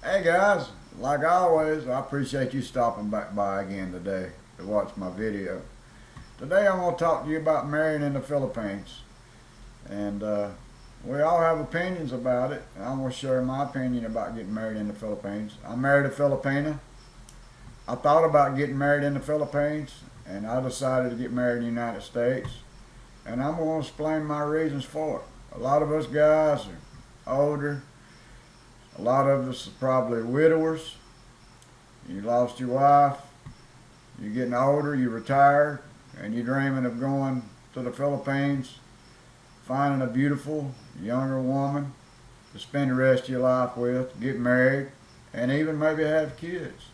Hey guys, like always, I appreciate you stopping back by again today to watch my video. Today I'm going to talk to you about marrying in the Philippines. And we all have opinions about it. And I'm going to share my opinion about getting married in the Philippines. I married a Filipina. I thought about getting married in the Philippines, and I decided to get married in the United States. And I'm going to explain my reasons for it. A lot of us guys are older. A lot of us are probably widowers. You lost your wife. You're getting older. You're retired, and you're dreaming of going to the Philippines, finding a beautiful younger woman to spend the rest of your life with, get married, and even maybe have kids.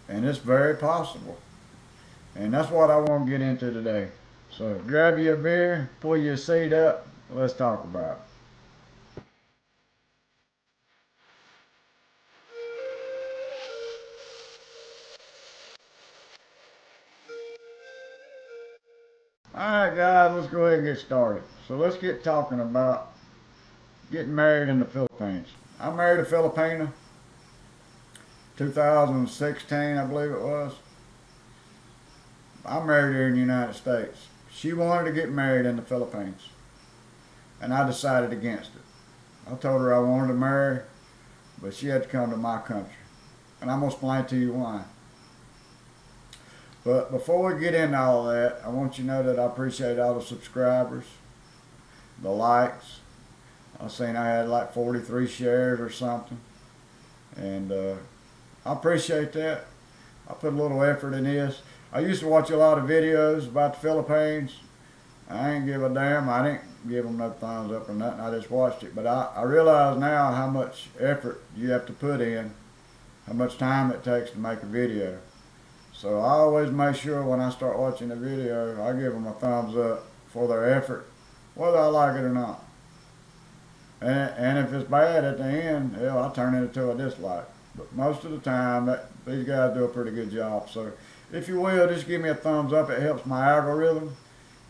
And it's very possible. And that's what I want to get into today. So grab you a beer, pull your seat up, let's talk about it. Alright guys, let's go ahead and get started. So let's get talking about getting married in the Philippines. I married a Filipina, 2016 I believe it was. I married her in the United States. She wanted to get married in the Philippines, and I decided against it. I told her I wanted to marry, but she had to come to my country. And I'm going to explain to you why. But before we get into all that, I want you to know that I appreciate all the subscribers, the likes. I seen I had like 43 shares or something. And I appreciate that. I put a little effort in this. I used to watch a lot of videos about the Philippines. I ain't give a damn. I didn't give them no thumbs up or nothing. I just watched it. But I realize now how much effort you have to put in, how much time it takes to make a video. So I always make sure when I start watching a video, I give them a thumbs up for their effort, whether I like it or not. And if it's bad at the end, hell, I turn it into a dislike. But most of the time, these guys do a pretty good job. So if you will, just give me a thumbs up. It helps my algorithm.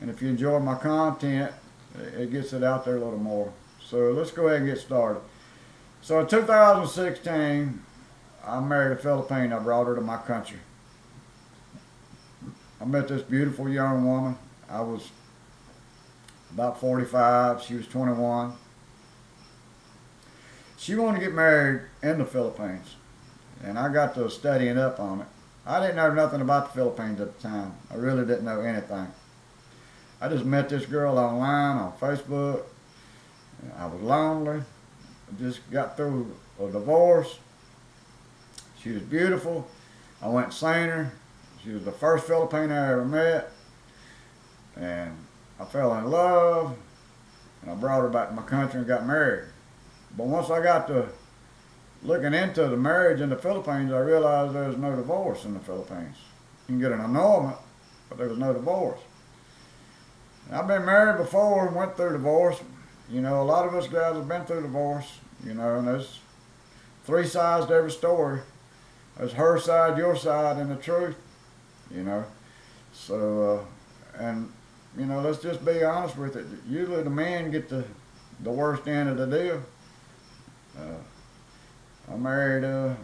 And if you enjoy my content, it gets it out there a little more. So let's go ahead and get started. So in 2016, I married a Filipina. I brought her to my country. I met this beautiful young woman. I was about 45. She was 21. She wanted to get married in the Philippines, and I got to studying up on it. I didn't know nothing about the Philippines at the time. I really didn't know anything. I just met this girl online on Facebook. I was lonely. I just got through a divorce. She was beautiful. I went and seen her. She was the first Filipina I ever met. And I fell in love. And I brought her back to my country and got married. But once I got to looking into the marriage in the Philippines, I realized there was no divorce in the Philippines. You can get an annulment, but there was no divorce. And I've been married before and went through divorce. You know, a lot of us guys have been through divorce, you know, and there's three sides to every story. There's her side, your side, and the truth, you know. So, and, you know, let's just be honest with it. Usually the men get the worst end of the deal. I married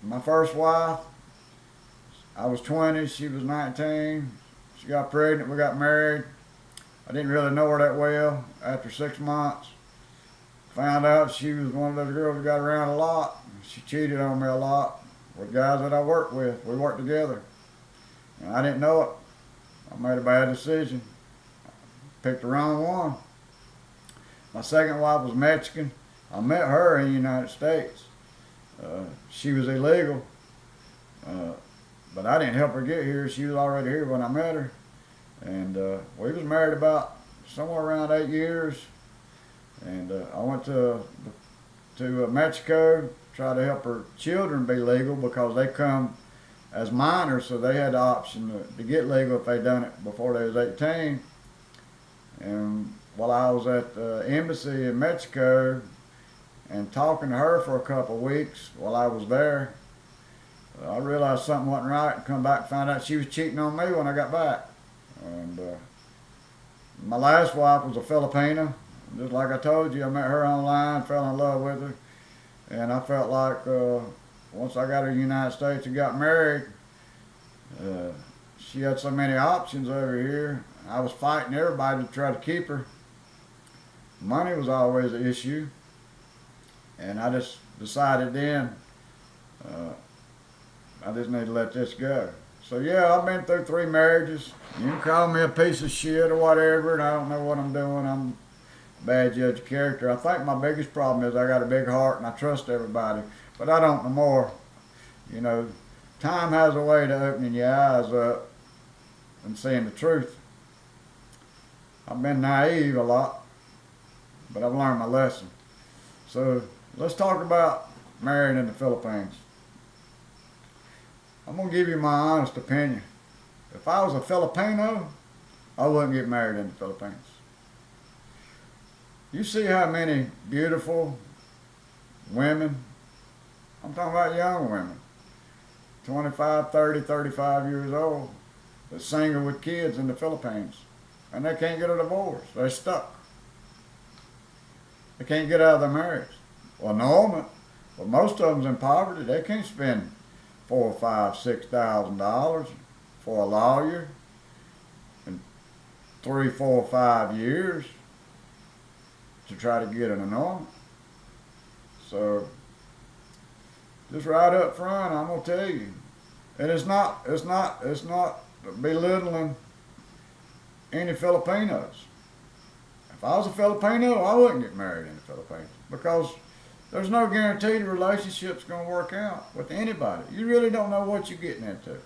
my first wife. I was 20, she was 19. She got pregnant, we got married. I didn't really know her that well. After 6 months, found out she was one of those girls that got around a lot. She cheated on me a lot with guys that I worked with. We worked together. And I didn't know it. I made a bad decision. Picked the wrong one. My second wife was Mexican. I met her in the United States. She was illegal, but I didn't help her get here. She was already here when I met her. And we was married about somewhere around 8 years. And I went to Mexico, try to help her children be legal because they come as minors, so they had the option to get legal if they done it before they was 18. And while I was at the embassy in Mexico and talking to her for a couple of weeks while I was there, I realized something wasn't right and come back and found out she was cheating on me when I got back. And my last wife was a Filipina. Just like I told you, I met her online, fell in love with her. And I felt like once I got to the United States and got married, uh, she had so many options over here. I was fighting everybody to try to keep her. Money was always an issue. And I just decided then, I just need to let this go. So yeah, I've been through 3 marriages. You can call me a piece of shit or whatever, and I don't know what I'm doing. I'm a bad judge of character. I think my biggest problem is I got a big heart and I trust everybody, but I don't no more. You know, time has a way to opening your eyes up and seeing the truth. I've been naive a lot, but I've learned my lesson. So let's talk about marrying in the Philippines. I'm going to give you my honest opinion. If I was a Filipino, I wouldn't get married in the Philippines. You see how many beautiful women, I'm talking about young women, 25, 30, 35 years old, that's single with kids in the Philippines, and they can't get a divorce. They're stuck. They can't get out of their marriage. Well, most of them's in poverty. They can't spend $4,000, $5,000, $6,000 for a lawyer in 3, 4, 5 years to try to get an annulment. So just right up front, I'm gonna tell you, and it's not belittling any Filipinos. If I was a Filipino, I wouldn't get married in the Philippines because there's no guarantee the relationship's going to work out with anybody. You really don't know what you're getting into.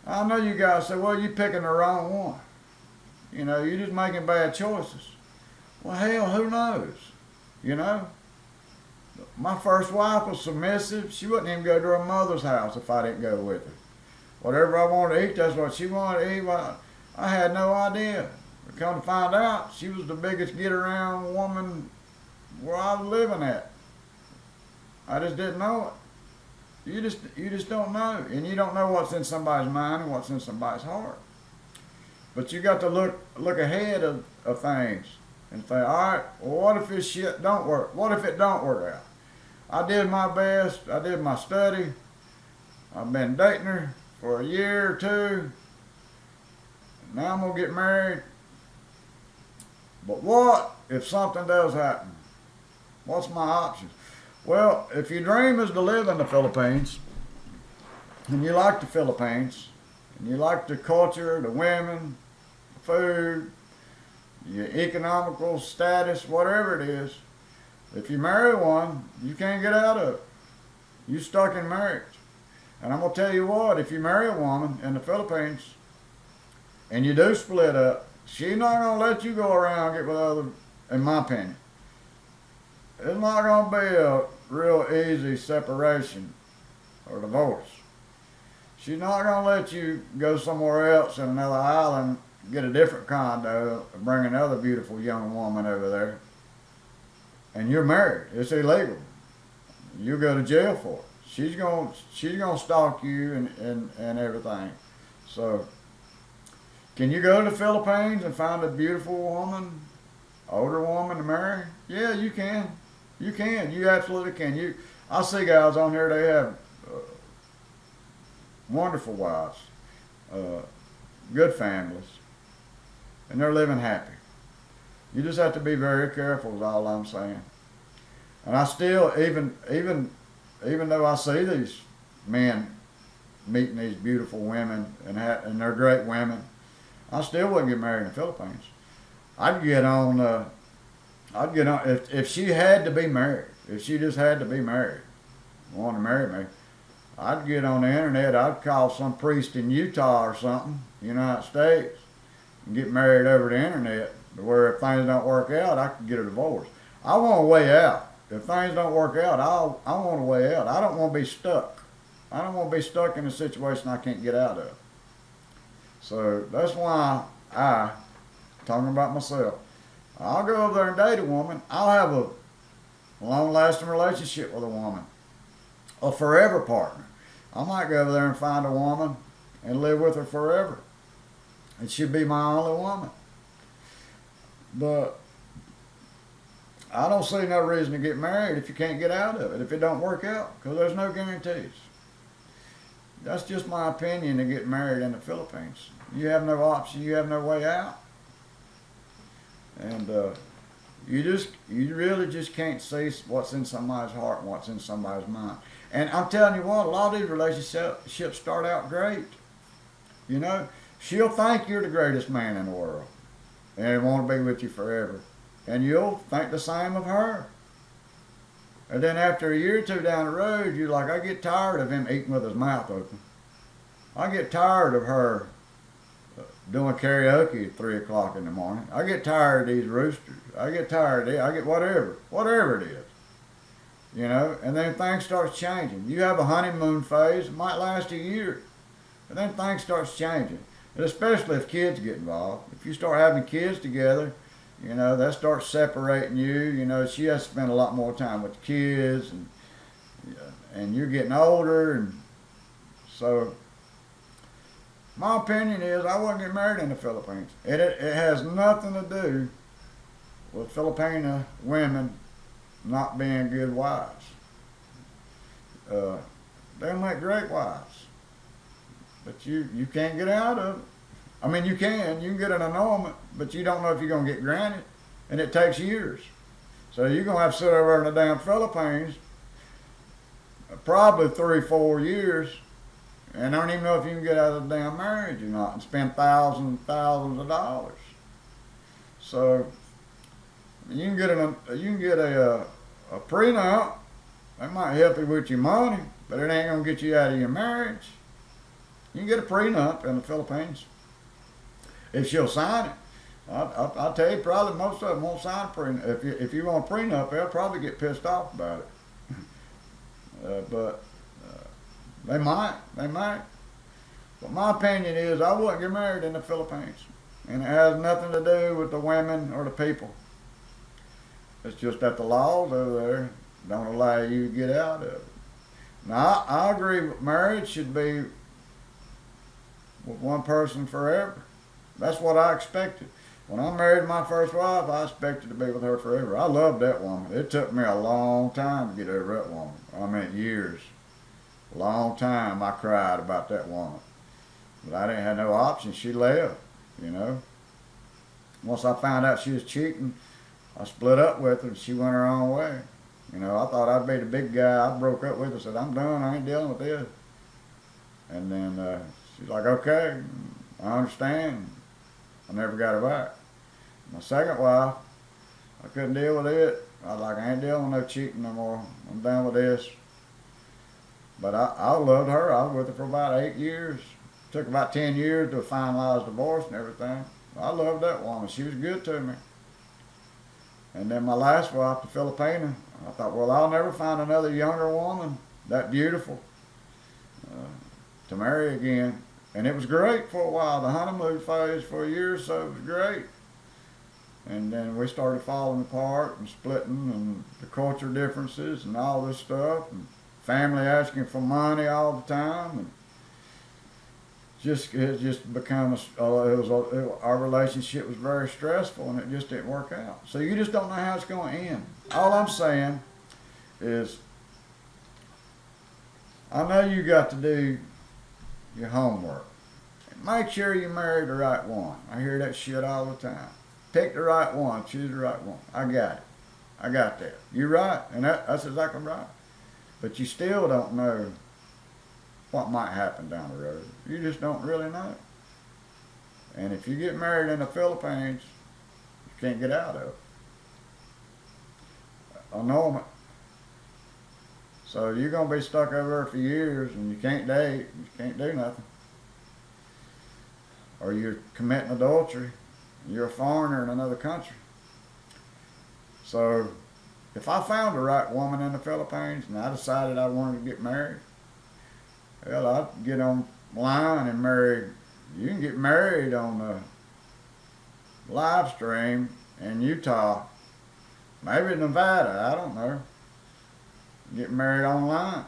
I know you guys say, well, you're picking the wrong one. You know, you're just making bad choices. Well, hell, who knows? You know? My first wife was submissive. She wouldn't even go to her mother's house if I didn't go with her. Whatever I wanted to eat, that's what she wanted to eat. Well, I had no idea. But come to find out, she was the biggest get-around woman where I was living at. I just didn't know it. You just don't know. And you don't know what's in somebody's mind and what's in somebody's heart. But you got to look ahead of things and say, all right, well, what if this shit don't work? What if it don't work out? I did my best. I did my study. I've been dating her for a year or 2. Now I'm going to get married. But what if something does happen? What's my options? Well, if your dream is to live in the Philippines, and you like the Philippines, and you like the culture, the women, the food, your economical status, whatever it is, if you marry one, you can't get out of it. You're stuck in marriage. And I'm going to tell you what, if you marry a woman in the Philippines, and you do split up, she's not going to let you go around and get with other, in my opinion. It's not going to be a real easy separation or divorce. She's not going to let you go somewhere else in another island, get a different condo, and bring another beautiful young woman over there. And you're married. It's illegal. You go to jail for it. She's gonna stalk you and everything. So, can you go to the Philippines and find a beautiful woman, older woman to marry? Yeah, you can. You can. You absolutely can. I see guys on here. They have wonderful wives, good families, and they're living happy. You just have to be very careful. Is all I'm saying. And I still, even though I see these men meeting these beautiful women and they're great women, I still wouldn't get married in the Philippines. I'd get on if she had to be married. If she just had to be married, wanted to marry me, I'd get on the internet. I'd call some priest in Utah or something, United States, and get married over the internet. Where if things don't work out, I could get a divorce. I want a way out. If things don't work out, I want a way out. I don't want to be stuck. I don't want to be stuck in a situation I can't get out of. So that's why talking about myself, I'll go over there and date a woman. I'll have a long-lasting relationship with a woman, a forever partner. I might go over there and find a woman and live with her forever. It should be my only woman. But I don't see no reason to get married if you can't get out of it, if it don't work out, because there's no guarantees. That's just my opinion to get married in the Philippines. You have no option, you have no way out. And you really just can't see what's in somebody's heart and what's in somebody's mind. And I'm telling you what, a lot of these relationships start out great. You know, she'll think you're the greatest man in the world and want to be with you forever. And you'll think the same of her. And then after a year or two down the road, you're like, I get tired of him eating with his mouth open. I get tired of her doing karaoke at 3 o'clock in the morning. I get tired of these roosters. I get tired of it. I get whatever it is. You know, and then things start changing. You have a honeymoon phase, it might last a year. But then things start changing. And especially if kids get involved. If you start having kids together, you know, that starts separating you. You know, she has to spend a lot more time with the kids, and you're getting older, and so my opinion is I wouldn't get married in the Philippines. It has nothing to do with Filipino women not being good wives. They make great wives, but you can't get out of it. I mean, you can get an annulment, but you don't know if you're going to get granted, and it takes years. So you're going to have to sit over in the damn Philippines probably 3-4 years, and don't even know if you can get out of the damn marriage or not, and spend thousands and thousands of dollars. So you can get a prenup. That might help you with your money, but it ain't going to get you out of your marriage. You can get a prenup in the Philippines if she'll sign it. I'll tell you, probably most of them won't sign a prenup. If you want a prenup, they'll probably get pissed off about it. But they might. But my opinion is I wouldn't get married in the Philippines. And it has nothing to do with the women or the people. It's just that the laws over there don't allow you to get out of it. Now, I agree with marriage should be with one person forever. That's what I expected. When I married my first wife, I expected to be with her forever. I loved that woman. It took me a long time to get over that woman. I mean, years. A long time I cried about that woman. But I didn't have no option. She left, you know. Once I found out she was cheating, I split up with her and she went her own way. You know, I thought I'd be the big guy. I broke up with her, said, I'm done. I ain't dealing with this. And then she's like, okay, I understand. I never got her back. My second wife, I couldn't deal with it. I was like, I ain't dealing with no cheating no more. I'm done with this. But I loved her. I was with her for about 8 years. It took about 10 years to finalize divorce and everything. I loved that woman. She was good to me. And then my last wife, the Filipina, I thought, well, I'll never find another younger woman that beautiful to marry again. And it was great for a while. The honeymoon phase for a year or so was great. And then we started falling apart and splitting, and the culture differences and all this stuff, and family asking for money all the time, and it just became our relationship was very stressful, and it just didn't work out. So you just don't know how it's going to end. All I'm saying is, I know you got to do your homework. Make sure you marry the right one. I hear that shit all the time. Pick the right one, choose the right one. I got it. I got that. You're right, and that's exactly right. But you still don't know what might happen down the road. You just don't really know. And if you get married in the Philippines, you can't get out of it. Annulment. So you're going to be stuck over there for years, and you can't date, you can't do nothing. Or you're committing adultery. You're a foreigner in another country. So if I found the right woman in the Philippines and I decided I wanted to get married, well, I'd get online and marry. You can get married on the live stream in Utah, maybe Nevada, I don't know. Get married online.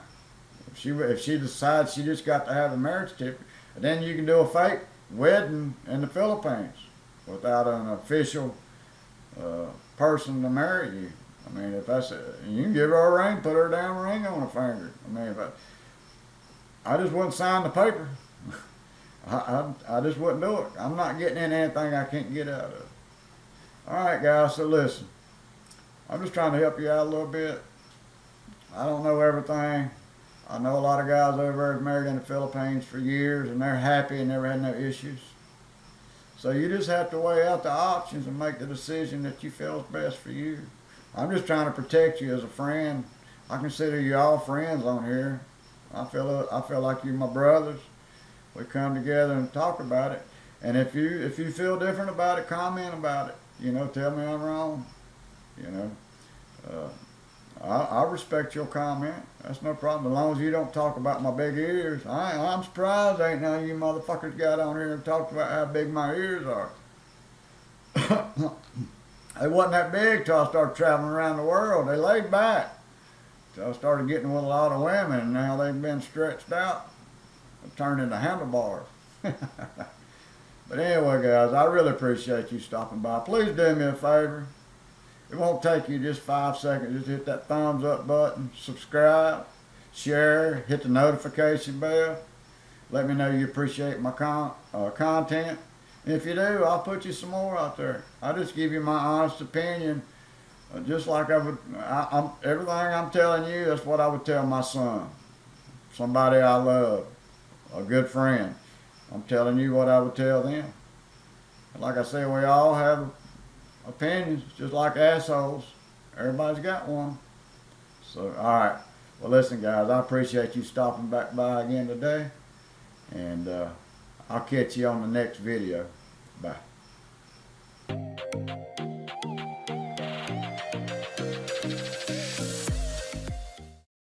If she decides she just got to have a marriage certificate, then you can do a fake wedding in the Philippines without an official person to marry you. I mean, if that's it, you can give her a ring, put her damn ring on her finger. I mean, I just wouldn't sign the paper. I just wouldn't do it. I'm not getting in anything I can't get out of. All right, guys, so listen. I'm just trying to help you out a little bit. I don't know everything. I know a lot of guys over there have married in the Philippines for years, and they're happy and never had no issues. So you just have to weigh out the options and make the decision that you feel is best for you. I'm just trying to protect you as a friend. I consider you all friends on here. I feel like you're my brothers. We come together and talk about it. And if you feel different about it, comment about it. You know, tell me I'm wrong. You know, I respect your comment. That's no problem. As long as you don't talk about my big ears. I'm surprised ain't none of you motherfuckers got on here and talked about how big my ears are. They wasn't that big till I started traveling around the world. They laid back till I started getting with a lot of women, and now they've been stretched out and turned into handlebars. But anyway, guys, I really appreciate you stopping by. Please do me a favor. It won't take you just 5 seconds. Just hit that thumbs up button, subscribe, share, hit the notification bell. Let me know you appreciate my content. And if you do, I'll put you some more out there. I'll just give you my honest opinion. Just like everything I'm telling you, that's what I would tell my son. Somebody I love, a good friend. I'm telling you what I would tell them. Like I say, we all have opinions, just like assholes. Everybody's got one. So, all right. Well, listen, guys, I appreciate you stopping back by again today. And I'll catch you on the next video. Bye.